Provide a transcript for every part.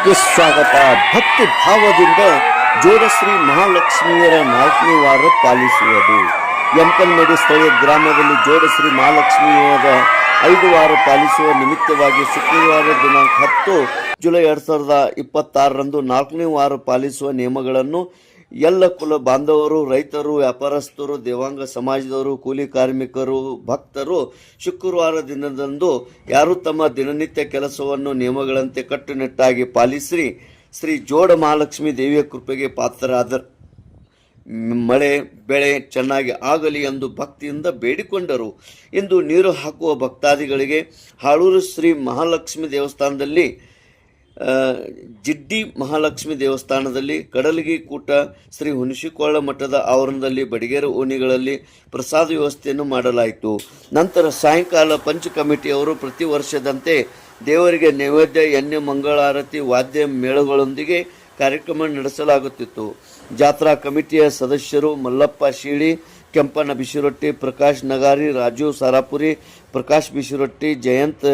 ಕಾರ್ಯಕ್ರಮಕ್ಕೆ ಸ್ವಾಗತ. ಭಕ್ತಿ ಭಾವದಿಂದ ಜೋಡಶ್ರೀ ಮಹಾಲಕ್ಷ್ಮಿಯರ 4ನೇ ವಾರ ಪಾಲಿಸುವುದು. ಯಮಕನಮಡಿ ಸ್ಥಳೀಯ ಗ್ರಾಮದಲ್ಲಿ ಜೋಡಶ್ರೀ ಮಹಾಲಕ್ಷ್ಮಿಯರ 5 ವಾರ ಪಾಲಿಸುವ ನಿಮಿತ್ತವಾಗಿ ಶುಕ್ರವಾರ ದಿನಾಂಕ 10 ಜುಲೈ 2026ರಂದು 4ನೇ ವಾರ ಪಾಲಿಸುವ ನಿಯಮಗಳನ್ನು ಎಲ್ಲ ಕುಲ ಬಾಂಧವರು, ರೈತರು, ವ್ಯಾಪಾರಸ್ಥರು, ದೇವಾಂಗ ಸಮಾಜದವರು, ಕೂಲಿ ಕಾರ್ಮಿಕರು, ಭಕ್ತರು ಶುಕ್ರವಾರ ದಿನದಂದು ಯಾರು ತಮ್ಮ ದಿನನಿತ್ಯ ಕೆಲಸವನ್ನು ನಿಯಮಗಳಂತೆ ಕಟ್ಟುನಿಟ್ಟಾಗಿ ಪಾಲಿಸಿ ಶ್ರೀ ಜೋಡ ಮಹಾಲಕ್ಷ್ಮಿ ದೇವಿಯ ಕೃಪೆಗೆ ಪಾತ್ರರಾದರು. ಮಳೆ ಬೆಳೆ ಚೆನ್ನಾಗಿ ಆಗಲಿ ಎಂದು ಭಕ್ತಿಯಿಂದ ಬೇಡಿಕೊಂಡರು. ಇಂದು ನೀರು ಹಾಕುವ ಭಕ್ತಾದಿಗಳಿಗೆ ಹಾಳೂರು ಶ್ರೀ ಮಹಾಲಕ್ಷ್ಮಿ ದೇವಸ್ಥಾನದಲ್ಲಿ, ಜಿಡ್ಡಿ ಮಹಾಲಕ್ಷ್ಮಿ ದೇವಸ್ಥಾನದಲ್ಲಿ, ಕಡಲಗಿ ಕೂಟ ಶ್ರೀ ಹುಣಸಿಕೊಳ್ಳ ಮಠದ ಆವರಣದಲ್ಲಿ, ಬಡಿಗೇರ ಓಣಿಗಳಲ್ಲಿ ಪ್ರಸಾದ ವ್ಯವಸ್ಥೆಯನ್ನು ಮಾಡಲಾಯಿತು. ನಂತರ ಸಾಯಂಕಾಲ ಪಂಚ ಕಮಿಟಿಯವರು ಪ್ರತಿ ವರ್ಷದಂತೆ ದೇವರಿಗೆ ನೈವೇದ್ಯ, ಎಣ್ಣೆ, ಮಂಗಳಾರತಿ, ವಾದ್ಯ ಮೇಳಗಳೊಂದಿಗೆ ಕಾರ್ಯಕ್ರಮ ನಡೆಸಲಾಗುತ್ತಿತ್ತು. ಜಾತ್ರಾ ಕಮಿಟಿಯ ಸದಸ್ಯರು ಮಲ್ಲಪ್ಪ ಶೀಳಿ, ಕೆಂಪಣ್ಣ ಬಿಸಿರೊಟ್ಟಿ, ಪ್ರಕಾಶ್ ನಗಾರಿ, ರಾಜು ಸಾರಾಪುರಿ, ಪ್ರಕಾಶ್ ಬಿಸಿರೊಟ್ಟಿ, ಜಯಂತ್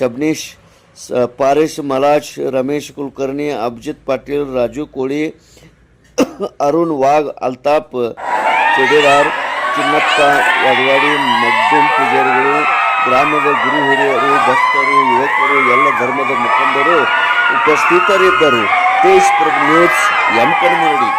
ಶಬ್ನೀಶ್, ಪಾರೇಶ್ ಮಲಾಜ್, ರಮೇಶ್ ಕುಲಕರ್ಣಿ, ಅಭಿಜಿತ್ ಪಾಟೀಲ್, ರಾಜು ಕೋಳಿ, ಅರುಣ್ ವಾಘ್, ಅಲ್ತಾಫ್ ಚೆಡಿರಾರ್, ಚಿನ್ನಪ್ಪ ಯದವಾಡಿ, ಮಗ್ದುಂ ಪೂಜಾರಿಗಳು, ಗ್ರಾಮದ ಗುರು ಹಿರಿಯರು, ಭಕ್ತರು, ಯುವಕರು, ಎಲ್ಲ ಧರ್ಮದ ಮುಖಂಡರು ಉಪಸ್ಥಿತರಿದ್ದರು. ತೇಜ್ ಪ್ರಭು ನ್ಯೂಸ್, ಯಮಕನಮಡಿ.